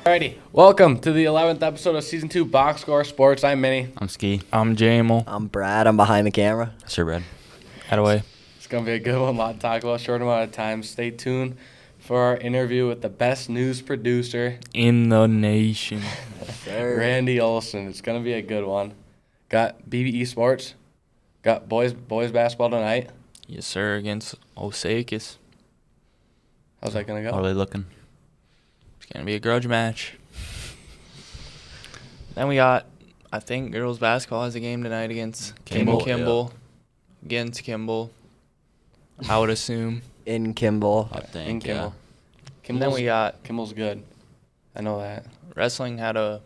Alrighty, welcome to the 11th episode of Season 2 Box Score Sports. I'm Minnie. I'm Ski. I'm Jamal. I'm Brad. I'm behind the camera. Sure, Brad. Attaway. It's going to be a good one, a lot to talk about, short amount of time. Stay tuned for our interview with the best news producer, In the nation. Randy Olsen. It's going to be a good one. Got BBE Sports, got boys basketball tonight. Yes, sir, against Osakis. How's that going to How are go? they looking? It's going to be a grudge match. Then we got, I think, girls basketball has a game tonight against Kimball, Against Kimball, I would assume. In Kimball. I think, In Kimball. And then we got Kimball's good. I know that. wrestling had a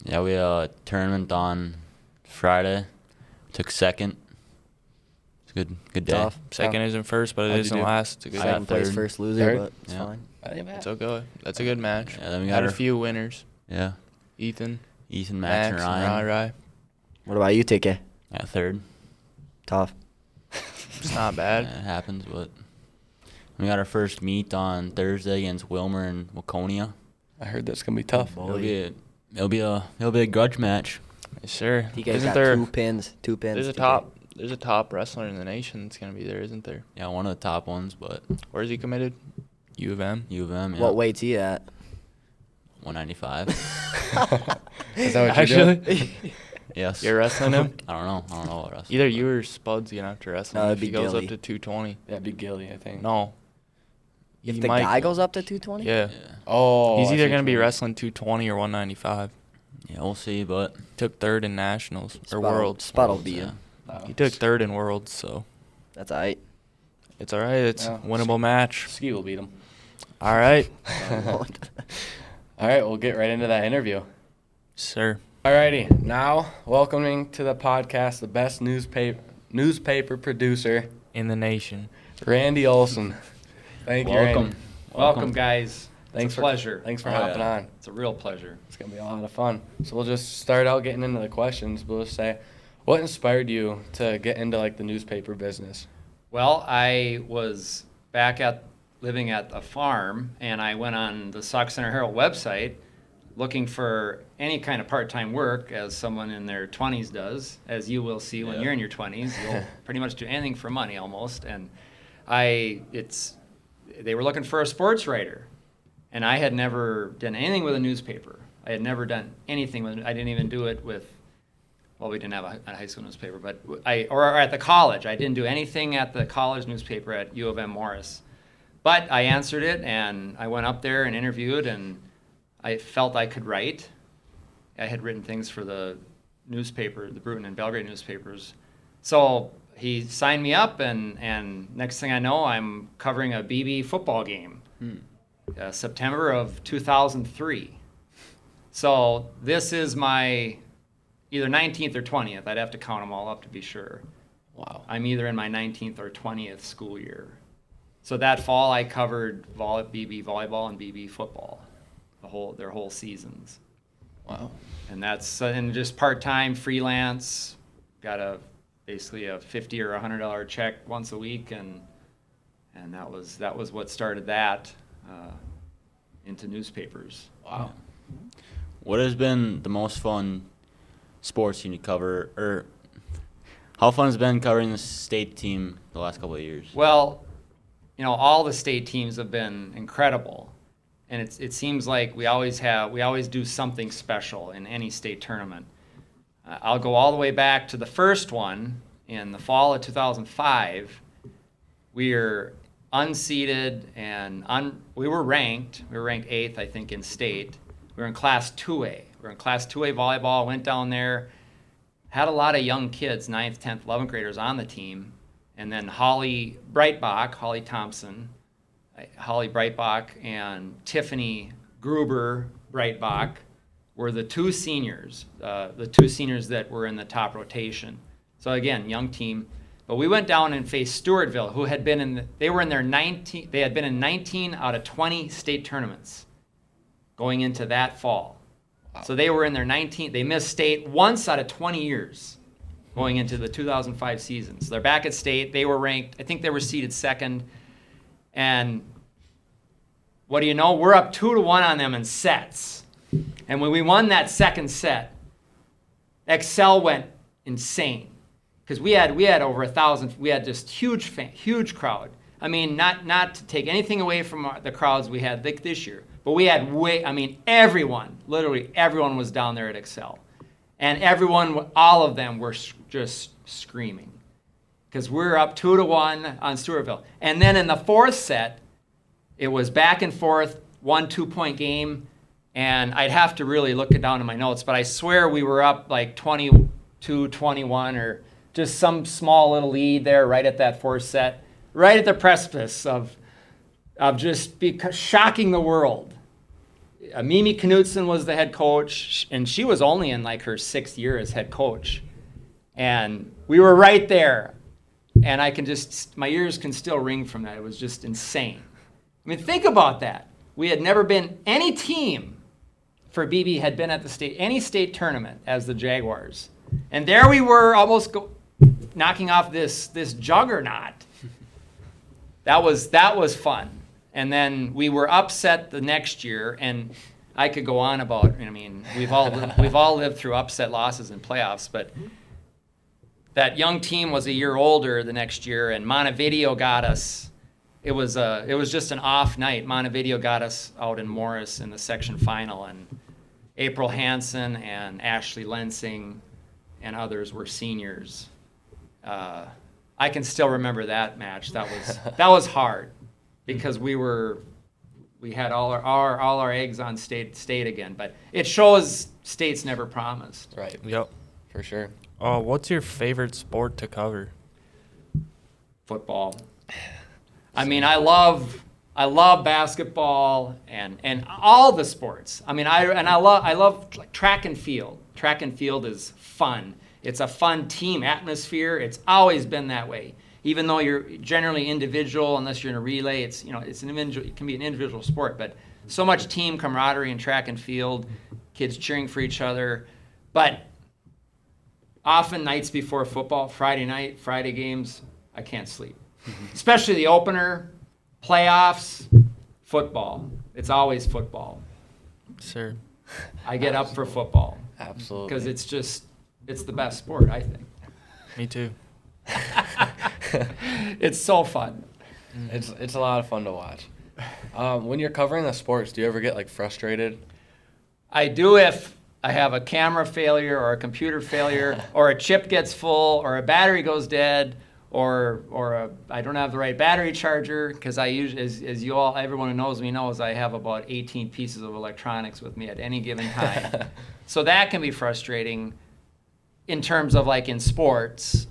Yeah, we had a tournament on Friday. Took second. It's a good day. Tough. second isn't first, but it How'd you isn't do? last. It's a good I got Second place, third. first loser, Third? but it's Yeah. fine. I think It's okay. That's a good match. Yeah, then we Had got a our, few winners. yeah, Ethan, Ethan, Max, and Ryan. Rai. What about you, TK? Yeah, third. Tough. It's not bad. Yeah, it happens, but we got our first meet on Thursday against Wilmer and Waconia. I heard that's going to be tough. It'll be a grudge match. Yes, sir. TK's Isn't got there? two pins. There's a TK. top wrestler in the nation that's gonna be there, isn't there? Yeah, one of the top ones, but Where is he committed? U of M. U of M, yeah. What weight's he at? 195. Is that what you're doing? Actually, Yes. you're wrestling him. I don't know what else. Either you or Spud's gonna have to wrestle No, him it'd if he be goes Gilly. up to 220. That'd be Gilly, I think. No. If He the might- guy goes up to 220? Yeah. Yeah. Oh. He's I either see gonna what be you mean. wrestling 220 or 195. Yeah, we'll see, but Took third in nationals or Spud'll- worlds. Spud'll beat yeah. him. Oh. He took third in worlds, so That's all right. it's all right. It's Yeah. a winnable match. Ski will beat him. All right, All right, we'll get right into that interview. sir. Alrighty, now welcoming to the podcast the best newspaper producer, In the nation. Randy Olsen. Thank you, Randy. Welcome. Welcome, guys. Thanks it's for a pleasure. Thanks for Oh, hopping yeah. on. It's a real pleasure. It's gonna be a lot of fun. So we'll just start out getting into the questions. We'll just say, what inspired you to get into like the newspaper business? Well, I was back living at a farm, and I went on the Sauk Center Herald website looking for any kind of part-time work, as someone in their 20s does, as you will see when Yeah. you're in your 20s. You'll pretty much do anything for money almost. And they were looking for a sports writer, and I had never done anything with a newspaper. I had never done anything with. I didn't even do it with. Well, we didn't have a high school newspaper, but or at the college. I didn't do anything at the college newspaper at U of M Morris. But I answered it, and I went up there and interviewed, and I felt I could write. I had written things for the newspaper, the Bruton and Belgrade newspapers. So he signed me up, and next thing I know, I'm covering a BB football game, September of 2003. So this is my either 19th or 20th. I'd have to count them all up to be sure. Wow. I'm either in my 19th or 20th school year. So that fall I covered BB volleyball and BB football, their whole seasons. Wow. And that's and just part-time freelance, got basically a $50 or $100 check once a week, and that was what started that into newspapers. Wow. What has been the most fun sports team to cover, or how fun has it been covering the state team the last couple of years? Well, all the state teams have been incredible, and it seems like we always do something special in any state tournament. I'll go all the way back to the first one in the fall of 2005. We were unseeded and we were ranked. We were ranked 8th, I think, in state. We were in Class 2A. We were in Class 2A volleyball. Went down there, had a lot of young kids, 9th, 10th, 11th graders on the team. And then Holly Thompson, Holly Breitbach, and Tiffany Gruber Breitbach were the two seniors that were in the top rotation. So again, young team. But we went down and faced Stewartville, who had been they had been in 19 out of 20 state tournaments going into that fall. Wow. So they were in their 19th. They missed state once out of 20 years going into the 2005 season. So they're back at state. They were ranked, I think they were seeded second. And what do you know? We're up 2-1 on them in sets. And when we won that second set, Excel went insane because we had over 1,000. We had just huge crowd. I mean, not to take anything away from the crowds we had this year, but we had everyone, literally everyone was down there at Excel, and all of them were just screaming because we're up 2-1 on Stewartville. And then in the fourth set, it was back and forth, 1-2 point game. And I'd have to really look it down in my notes, but I swear we were up like 22-21 or just some small little lead there right at that fourth set, right at the precipice of just shocking the world. Mimi Knudsen was the head coach, and she was only in like her 6th year as head coach. And we were right there. And my ears can still ring from that. It was just insane. I mean, think about that. We had never been, any team for BB had been at any state tournament as the Jaguars. And there we were almost knocking off this juggernaut. That was fun. And then we were upset the next year, and I could go on about, I mean, we've all lived through upset losses in playoffs, but that young team was a year older the next year, and Montevideo got us. It was just an off night. Montevideo got us out in Morris in the section final, and April Hansen and Ashley Lensing and others were seniors. I can still remember that match. That was hard because we had all our eggs on state again. But it shows states never promised. Right. Yep. For sure. What's your favorite sport to cover? Football. I mean, I love basketball and all the sports. I mean, I love like track and field. Track and field is fun. It's a fun team atmosphere. It's always been that way. Even though you're generally individual, unless you're in a relay, it's an individual. It can be an individual sport, but so much team camaraderie in track and field, kids cheering for each other. But often nights before football, Friday games, I can't sleep. Especially the opener, playoffs, football. It's always football. Sir. I get up for football. Absolutely. Because it's the best sport, I think. Me too. It's so fun. It's a lot of fun to watch. When you're covering the sports, do you ever get like frustrated? I do if I have a camera failure or a computer failure or a chip gets full or a battery goes dead or I don't have the right battery charger because I usually, as everyone who knows me knows, I have about 18 pieces of electronics with me at any given time. So that can be frustrating in terms of like in sports.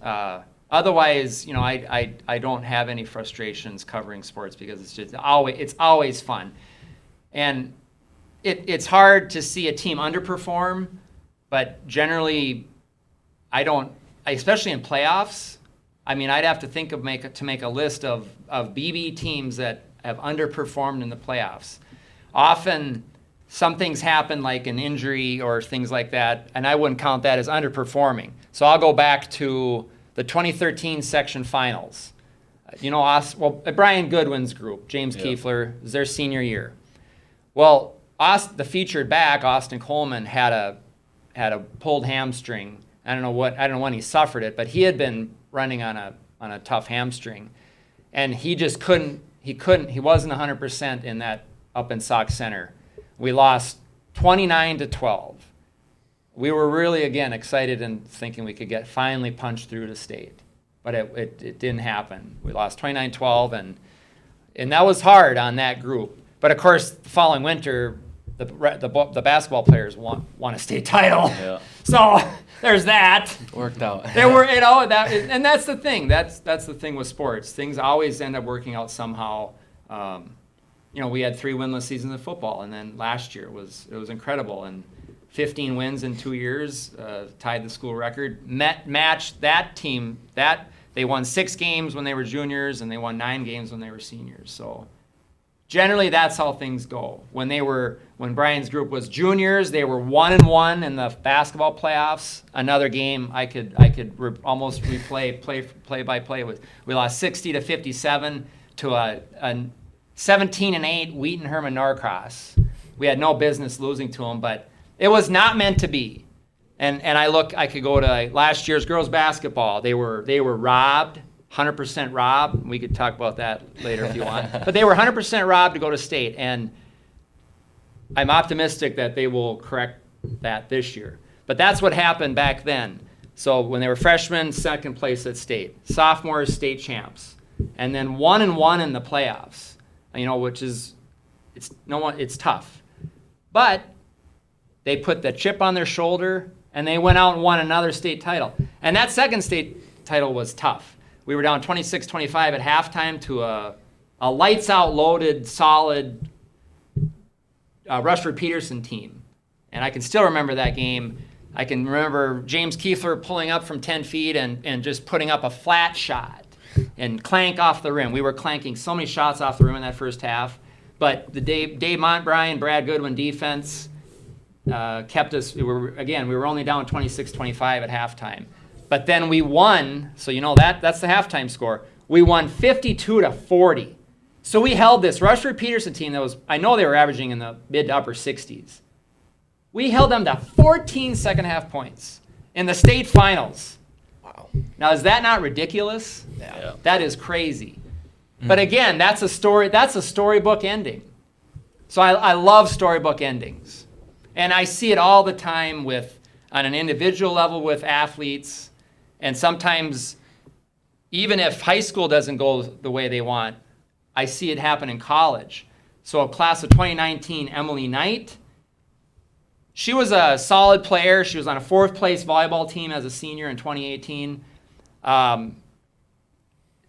Otherwise, I don't have any frustrations covering sports because it's always fun. And it's hard to see a team underperform, but generally I don't, especially in playoffs. I mean, I'd have to think of make a list of BB teams that have underperformed in the playoffs. Often some things happen like an injury or things like that, and I wouldn't count that as underperforming. So I'll go back to the 2013 section finals. Brian Goodwin's group, James Kiefler, it was their senior year. Well, the featured back, Austin Coleman, had a pulled hamstring. I don't know when he suffered it, but he had been running on a tough hamstring, and he just couldn't. He wasn't 100% in that up in Sauk Center. We lost 29-12. We were really again excited and thinking we could finally punch through to state, but it didn't happen. We lost 29-12, and that was hard on that group. But of course, the following winter, the basketball players won a state title. Yeah. So there's that. Worked out. And that's the thing. That's the thing with sports. Things always end up working out somehow. We had 3 winless seasons of football, and then last year it was incredible, and 15 wins in 2 years, tied the school record. Matched that team. That they won 6 games when they were juniors, and they won 9 games when they were seniors. So generally, that's how things go. When Brian's group was juniors, they were 1-1 in the basketball playoffs. Another game I could almost replay play by play with. We lost 60-57 to a 17-8 Wheaton Herman Norcross. we had no business losing to them, but it was not meant to be. And I could go to last year's girls basketball. They were robbed, 100% robbed. We could talk about that later if you want. But they were 100% robbed to go to state, and I'm optimistic that they will correct that this year. But that's what happened back then. So when they were freshmen, second place at state. Sophomores, state champs. And then 1-1 in the playoffs, which is, it's tough. But they put the chip on their shoulder, and they went out and won another state title. And that second state title was tough. We were down 26-25 at halftime to a lights-out loaded, solid Rushford Peterson team. And I can still remember that game. I can remember James Kiefler pulling up from 10 feet and just putting up a flat shot and clank off the rim. We were clanking so many shots off the rim in that first half. But the Dave Montbryan and Brad Goodwin defense kept us. We were only down 26-25 at halftime. But then we won, so that's the halftime score. We won 52-40. So we held this Rushford Peterson team that was, I know they were averaging in the mid to upper 60s. We held them to 14 second half points in the state finals. Wow. Now, is that not ridiculous? Yeah. That is crazy. But again, that's a storybook ending. So I love storybook endings. And I see it all the time on an individual level with athletes. And sometimes, even if high school doesn't go the way they want, I see it happen in college. So a class of 2019, Emily Knight, she was a solid player. She was on a fourth place volleyball team as a senior in 2018.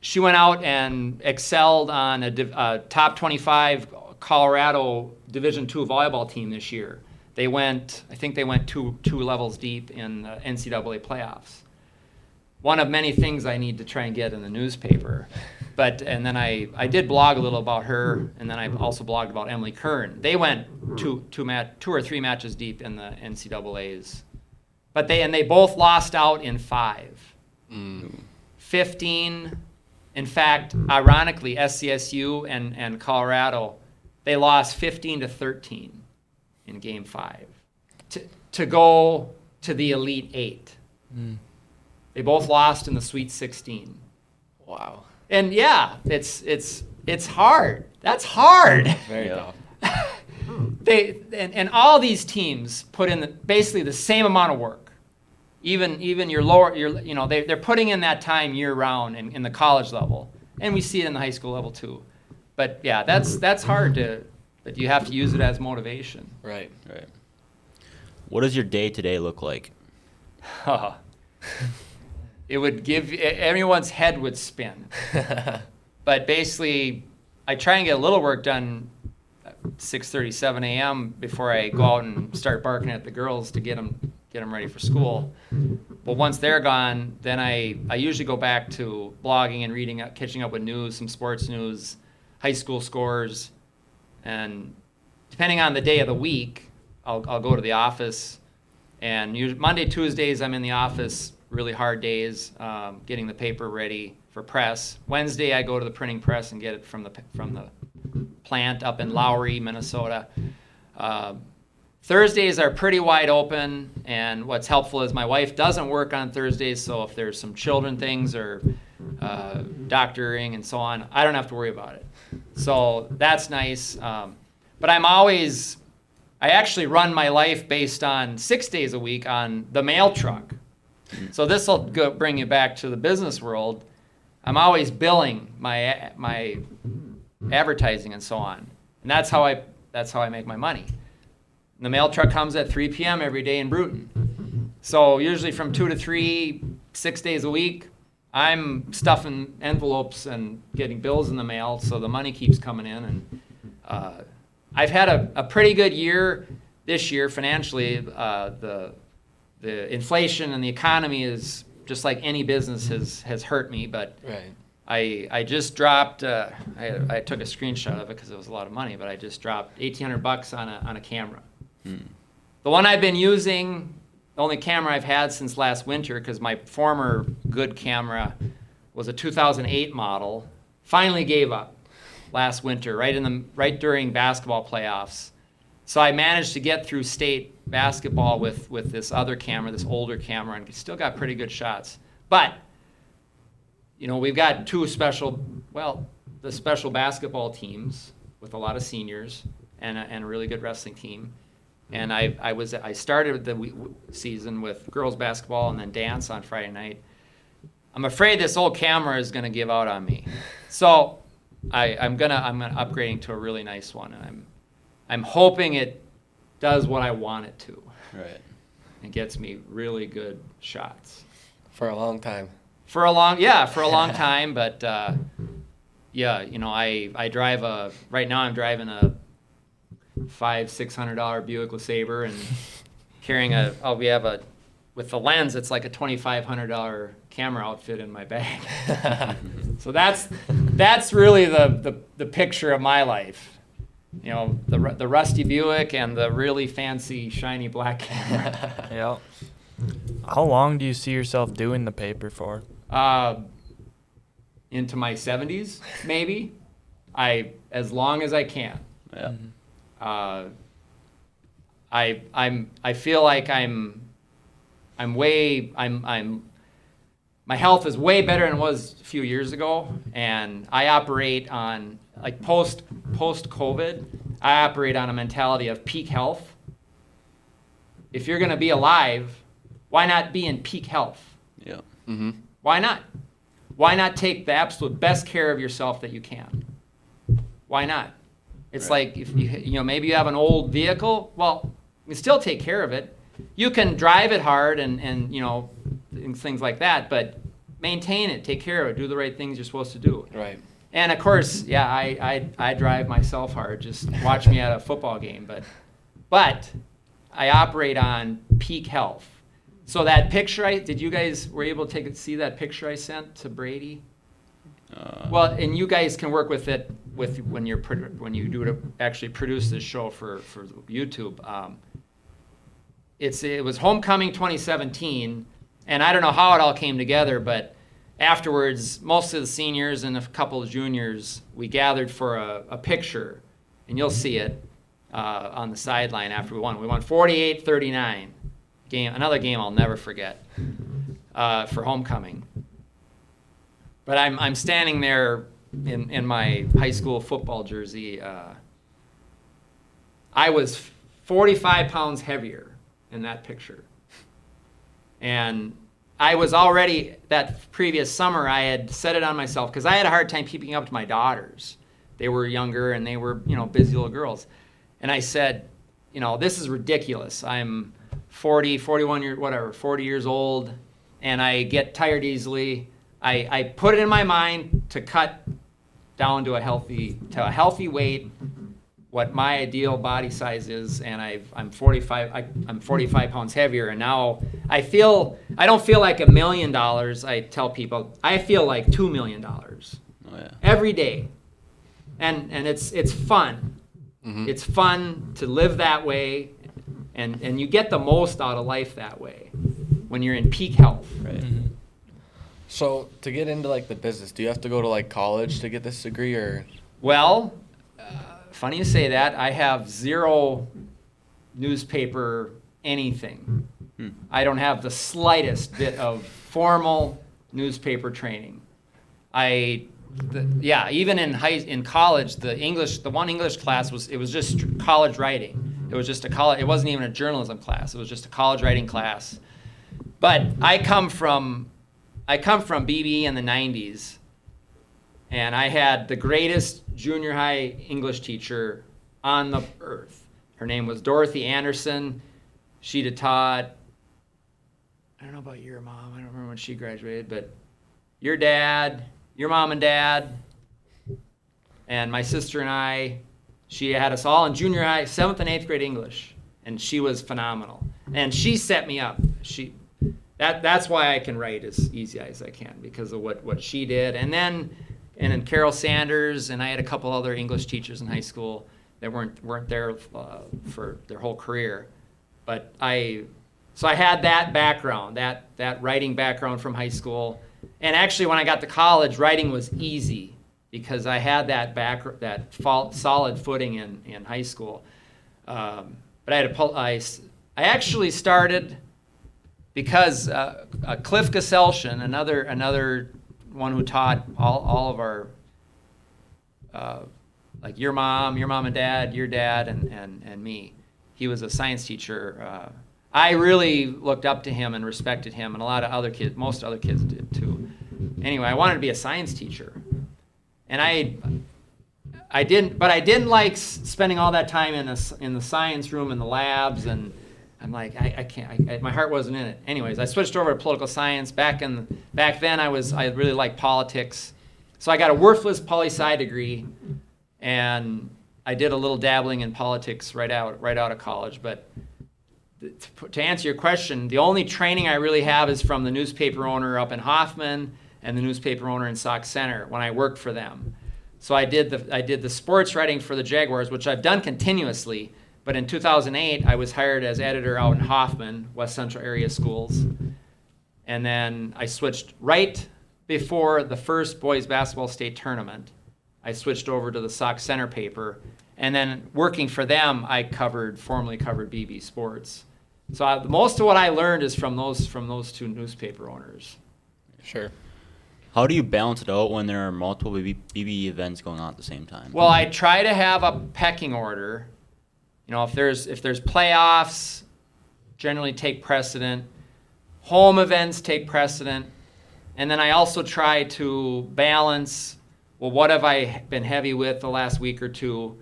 She went out and excelled on a top 25 Colorado Division II volleyball team this year. I think they went two levels deep in the NCAA playoffs. One of many things I need to try and get in the newspaper. And then I did blog a little about her, and then I also blogged about Emily Kern. They went two or three matches deep in the NCAAs. But they both lost out in 5. 15. In fact, ironically, SCSU and Colorado, they lost 15-13 in Game 5 to go to the Elite 8. They both lost in the Sweet 16. Wow. And yeah, it's hard. That's hard. Very tough. And all these teams put in basically the same amount of work. Even they're putting in that time year round in the college level, and we see it in the high school level too. But yeah, that's hard but you have to use it as motivation. Right. Right. What does your day-to-day look like? It would everyone's head would spin. But basically, I try and get a little work done at 6:30, 7 a.m. before I go out and start barking at the girls to get them ready for school. But once they're gone, then I usually go back to blogging and reading, catching up with news, some sports news, high school scores, and depending on the day of the week, I'll go to the office. And Monday, Tuesdays, I'm in the office. Really hard days, getting the paper ready for press. Wednesday, I go to the printing press and get it from the plant up in Lowry, Minnesota. Thursdays are pretty wide open, and what's helpful is my wife doesn't work on Thursdays, so if there's some children things or doctoring and so on, I don't have to worry about it. So that's nice. But I actually run my life based on 6 days a week on the mail truck. So this will bring you back to the business world. I'm always billing my advertising and so on, and that's how I make my money. And the mail truck comes at 3 p.m. every day in Bruton. So usually from 2 to 3, 6 days a week, I'm stuffing envelopes and getting bills in the mail, so the money keeps coming in. And I've had a pretty good year this year financially. The inflation and the economy is just like any business has hurt me, but Right. I just dropped. I took a screenshot of it because it was a lot of money, but I just dropped $1,800 on a camera. The one I've been using, the only camera I've had since last winter, because my former good camera was a 2008 model. Finally gave up last winter, right during basketball playoffs. So I managed to get through state basketball with this other camera, this older camera, and still got pretty good shots. But, we've got the special basketball teams with a lot of seniors and a really good wrestling team. And I started the season with girls basketball and then dance on Friday night. I'm afraid this old camera is going to give out on me. So I'm upgrading to a really nice one, and I'm hoping it does what I want it to. Right. And gets me really good shots. For a long time. For a long time, but I drive right now I'm driving a $500-600 Buick LeSabre and carrying with the lens, it's like a $2,500 camera outfit in my bag. So that's really the picture of my life. The rusty Buick and the really fancy shiny black camera. Yeah. How long do you see yourself doing the paper for? Into my 70s, maybe. As long as I can. Yeah. I feel like my health is way better than it was a few years ago, and I operate on, like, post COVID, I operate on a mentality of peak health. If you're going to be alive, why not be in peak health? Yeah. Mm-hmm. Why not? Why not take the absolute best care of yourself that you can? Why not? It's Right. like if maybe you have an old vehicle, well, you can still take care of it. You can drive it hard and things like that, but maintain it, take care of it, do the right things you're supposed to do. Right. And of course, yeah, I drive myself hard. Just watch me at a football game, but I operate on peak health. So that picture did you guys were able to see that picture I sent to Brady? Well, and you guys can work with it when you do to actually produce this show for YouTube. It was Homecoming 2017, and I don't know how it all came together, but afterwards, most of the seniors and a couple of juniors, we gathered for a picture, and you'll see it on the sideline after we won. We won 48-39. Another game I'll never forget for Homecoming. But I'm standing there in my high school football jersey. I was 45 pounds heavier in that picture. And I was already, that previous summer, I had set it on myself because I had a hard time keeping up to my daughters. They were younger and they were, busy little girls. And I said, this is ridiculous. I'm 40 years old, and I get tired easily. I put it in my mind to cut down to a healthy weight, what my ideal body size is, and I'm 45 pounds heavier, and now I don't feel like $1 million. I tell people I feel like $2 million every day, and it's fun. Mm-hmm. It's fun to live that way, and you get the most out of life that way when you're in peak health. Right. Mm-hmm. So to get into like the business, do you have to go to like college to get this degree, or? Well, funny you say that. I have zero newspaper anything. I don't have the slightest bit of formal newspaper training. Even in college, the one English class was just college writing. It was just it wasn't even a journalism class. It was just a college writing class. But I come from BB in the 90s, and I had the greatest junior high English teacher on the earth. Her name was Dorothy Anderson. She'd have taught, I don't know about your mom, I don't remember when she graduated, but your dad, your mom and dad, and my sister and I, she had us all in junior high, 7th and 8th grade English, and she was phenomenal. And she set me up. That's why I can write as easy as I can, because of what she did. And then Carol Sanders, and I had a couple other English teachers in high school that weren't there for their whole career. But I had that background, that writing background from high school. And actually, when I got to college, writing was easy because I had that solid footing in high school. But I actually started because Cliff Gasselchen, another one who taught all of our, like your mom and dad, your dad, and me. He was a science teacher. I really looked up to him and respected him, and a lot of other kids, most other kids did too. Anyway, I wanted to be a science teacher, and I didn't like spending all that time in the science room in the labs, and I'm like, I can't. My heart wasn't in it. Anyways, I switched over to political science. Back then, I really liked politics, so I got a worthless poli-sci degree, and I did a little dabbling in politics right out of college. But to answer your question, the only training I really have is from the newspaper owner up in Hoffman and the newspaper owner in Sauk Center when I worked for them. So I did the sports writing for the Jaguars, which I've done continuously. But in 2008, I was hired as editor out in Hoffman, West Central area schools. And then I switched right before the first boys basketball state tournament. I switched over to the Sauk Center paper. And then working for them, I formally covered BB Sports. So most of what I learned is from those two newspaper owners. Sure. How do you balance it out when there are multiple BB events going on at the same time? Well, I try to have a pecking order. You know, if there's playoffs, generally take precedent. Home events take precedent. And then I also try to balance, well, what have I been heavy with the last week or two?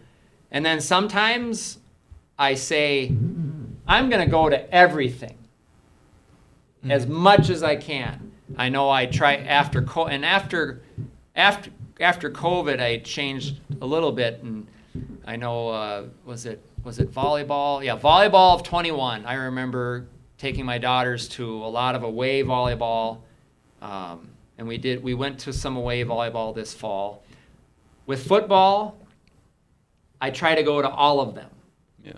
And then sometimes I say, I'm going to go to everything as much as I can. I know I try after COVID, I changed a little bit, and I know was it volleyball? Yeah, volleyball of 21. I remember taking my daughters to a lot of away volleyball, and we went to some away volleyball this fall. With football, I try to go to all of them. Yeah.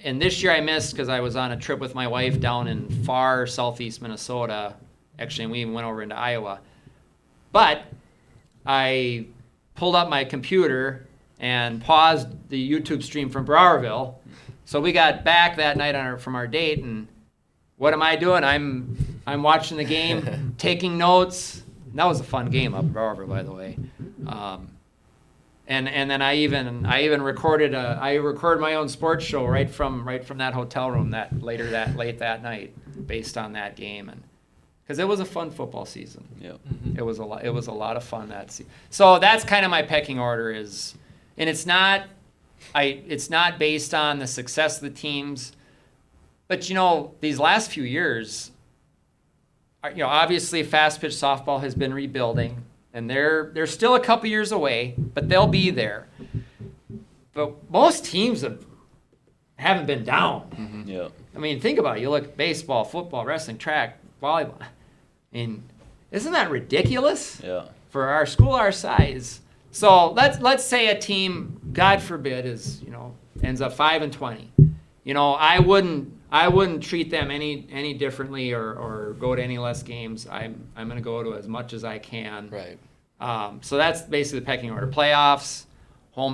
And this year I missed because I was on a trip with my wife down in far southeast Minnesota. Actually, we even went over into Iowa. But I pulled up my computer and paused the YouTube stream from Browerville. So we got back that night from our date, and what am I doing? I'm watching the game, taking notes. And that was a fun game up at Browerville, by the way. And then I even recorded my own sports show right from that hotel room late that night based on that game, and because it was a fun football season. Yeah. It was a lot of fun that season. So that's kind of my pecking order is, and it's not based on the success of the teams, but these last few years, obviously fast pitch softball has been rebuilding. And they're still a couple years away, but they'll be there. But most teams haven't been down. Mm-hmm. Yeah. I mean, think about it. You look at baseball, football, wrestling, track, volleyball. I mean, isn't that ridiculous? Yeah. For our school our size. So let's say a team, God forbid, ends up 5-20. I wouldn't treat them any differently or go to any less games. I'm going to go to as much as I can. Right. So that's basically the pecking order. Playoffs,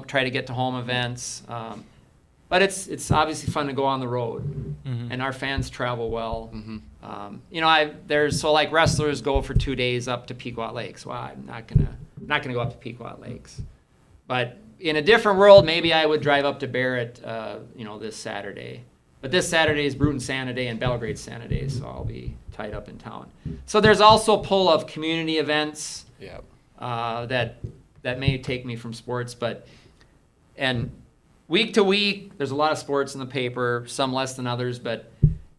try to get to home events. But it's obviously fun to go on the road, and our fans travel well. Like wrestlers go for 2 days up to Pequot Lakes. Well, I'm not gonna go up to Pequot Lakes, but in a different world, maybe I would drive up to Barrett, this Saturday. But this Saturday is Bruton Santa Day and Belgrade Santa Day, so I'll be tied up in town. So there's also a pull of community events that may take me from sports, and week to week, there's a lot of sports in the paper, some less than others,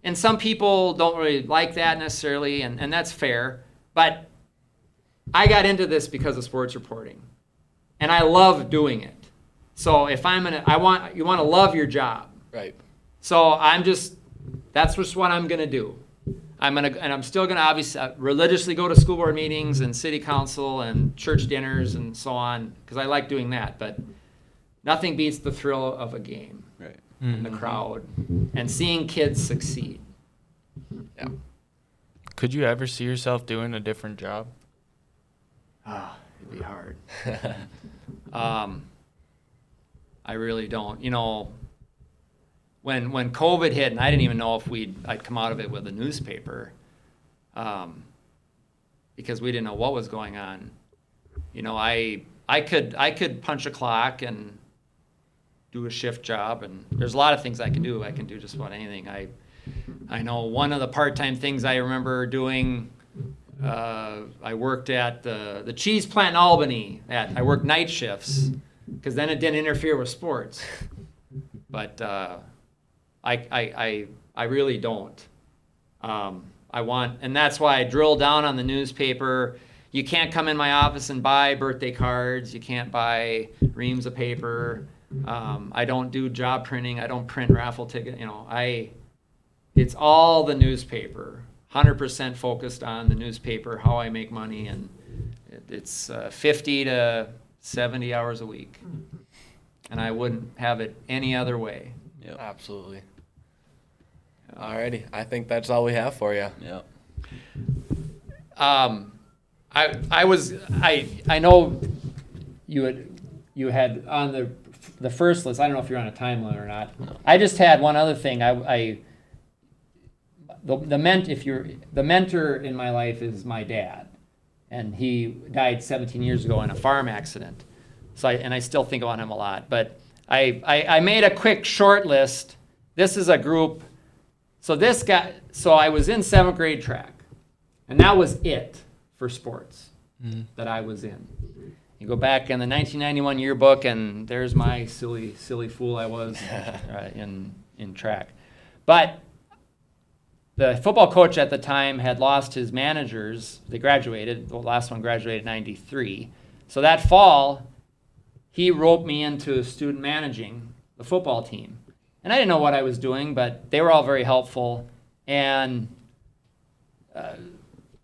and some people don't really like that necessarily, and that's fair. But I got into this because of sports reporting, and I love doing it. So if you want to love your job. Right. So that's just what I'm gonna do. I'm still gonna obviously religiously go to school board meetings and city council and church dinners and so on, because I like doing that. But nothing beats the thrill of a game, Right. and the crowd, and seeing kids succeed. Yeah. Could you ever see yourself doing a different job? It'd be hard. I really don't. You know, when COVID hit, and I didn't even know if I'd come out of it with a newspaper, because we didn't know what was going on. You know, I could punch a clock and do a shift job, and there's a lot of things I can do. I can do just about anything. I know one of the part-time things I remember doing. I worked at the cheese plant in Albany. I worked night shifts because then it didn't interfere with sports. But I really don't. And that's why I drill down on the newspaper. You can't come in my office and buy birthday cards. You can't buy reams of paper. I don't do job printing. I don't print raffle tickets. You know, it's all the newspaper. 100% focused on the newspaper, how I make money, and it's 50 to 70 hours a week. And I wouldn't have it any other way. Yep. Absolutely. Alrighty, I think that's all we have for you. Yep. I know you had on the first list. I don't know if you're on a time limit or not. No. I just had one other thing. The mentor in my life is my dad, and he died 17 years ago in a farm accident. So I still think about him a lot. But I made a quick short list. This is a group. So I was in 7th grade track, and that was it for sports that I was in. You go back in the 1991 yearbook, and there's my silly fool I was in track. But the football coach at the time had lost his managers. They graduated. The last one graduated in 93. So that fall, he roped me into student managing the football team. And I didn't know what I was doing, but they were all very helpful. And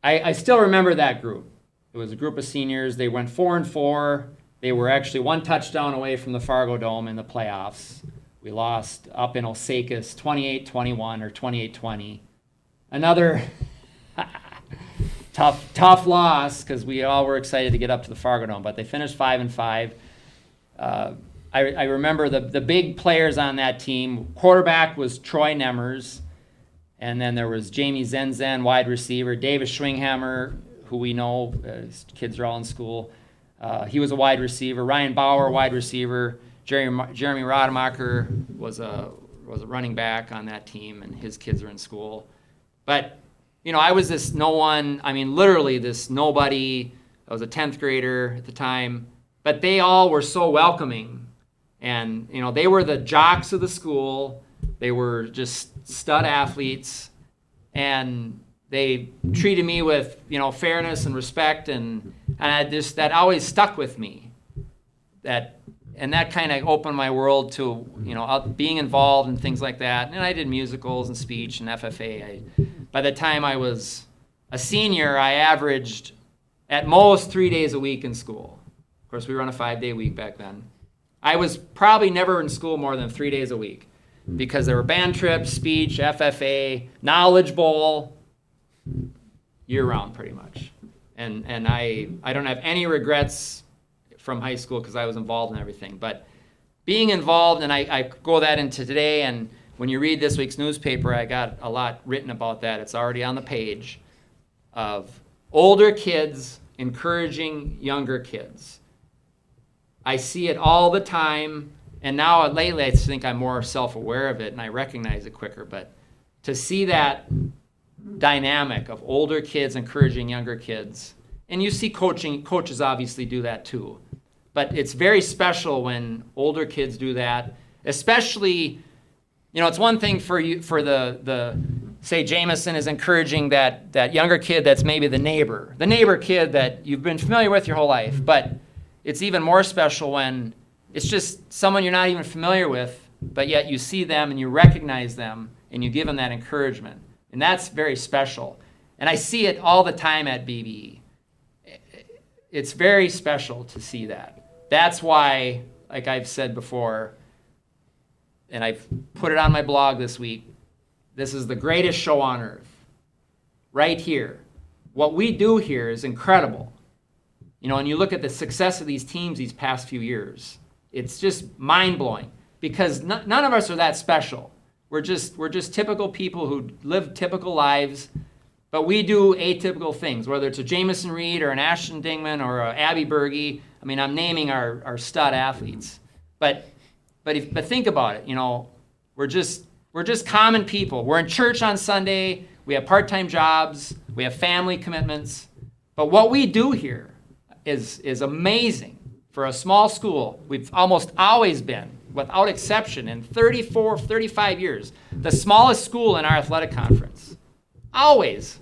I still remember that group. It was a group of seniors. They went 4-4. They were actually 1 touchdown away from the Fargo Dome in the playoffs. We lost up in Osakis 28-21 or 28-20. Another tough loss because we all were excited to get up to the Fargo Dome, but they finished 5-5. I remember the big players on that team. Quarterback was Troy Nemmers, and then there was Jamie Zenzen, wide receiver, Davis Schwinghammer, who we know, his kids are all in school. He was a wide receiver. Ryan Bauer, wide receiver. Jeremy Rademacher was a running back on that team, and his kids are in school. But, you know, I was this literally this nobody. I was a 10th grader at the time. But they all were so welcoming. And, you know, they were the jocks of the school. They were just stud athletes. And they treated me with, you know, fairness and respect. And that always stuck with me. And that kind of opened my world to, you know, being involved in things like that. And I did musicals and speech and FFA. By the time I was a senior, I averaged at most 3 days a week in school. Of course, we were on a 5-day week back then. I was probably never in school more than 3 days a week because there were band trips, speech, FFA, Knowledge Bowl, year-round pretty much. And I don't have any regrets from high school because I was involved in everything. But being involved, and I go that into today, and when you read this week's newspaper, I got a lot written about that. It's already on the page of older kids encouraging younger kids. I see it all the time, and now lately I think I'm more self-aware of it and I recognize it quicker. But to see that dynamic of older kids encouraging younger kids, and you see coaches obviously do that too. But it's very special when older kids do that, especially, you know, it's one thing for the say Jameson is encouraging that younger kid that's maybe the neighbor kid that you've been familiar with your whole life. But it's even more special when it's just someone you're not even familiar with, but yet you see them and you recognize them and you give them that encouragement. And that's very special. And I see it all the time at BBE. It's very special to see that. That's why, like I've said before, and I've put it on my blog this week, this is the greatest show on earth. Right here. What we do here is incredible. You know, and you look at the success of these teams these past few years. It's just mind-blowing because none of us are that special. We're just typical people who live typical lives, but we do atypical things, whether it's a Jamison Reed or an Ashton Dingman or a Abby Berge. I mean, I'm naming our stud athletes. But think about it, you know, we're just common people. We're in church on Sunday, we have part-time jobs, we have family commitments. But what we do here is amazing. For a small school, we've almost always been, without exception, in 35 years, the smallest school in our athletic conference. Always.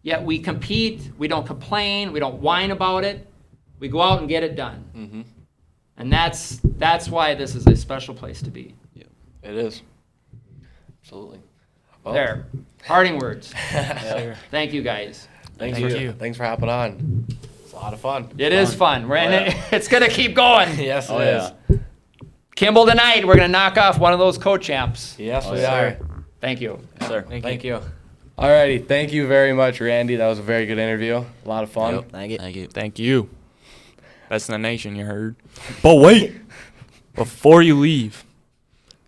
Yet we compete, we don't complain, we don't whine about it. We go out and get it done. Mm-hmm. And that's why this is a special place to be. It is. Absolutely. Well, There. Parting words. yeah. Thank you, guys. Thank Thank you. you. Thanks for hopping on. It's a lot of fun. It is fun. It's going to keep going. Yes, it Oh, is. yeah. Kimball tonight, we're going to knock off one of those co-champs. Yes, Oh, we yeah. are. Thank you. Yes, sir. Thank you. Alrighty, thank you very much, Randy. That was a very good interview. A lot of fun. Yep. Thank you. Thank you. Thank you. Best in the nation, you heard. But wait, before you leave,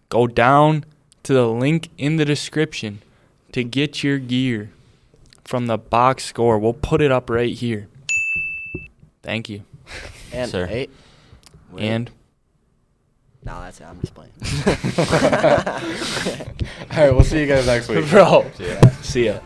go down to the link in the description to get your gear from the box score. We'll put it up right here. Thank you. And Sir. hey, wait. And No, that's it. I'm just playing. All right, we'll see you guys next week. bro, Yeah. see ya.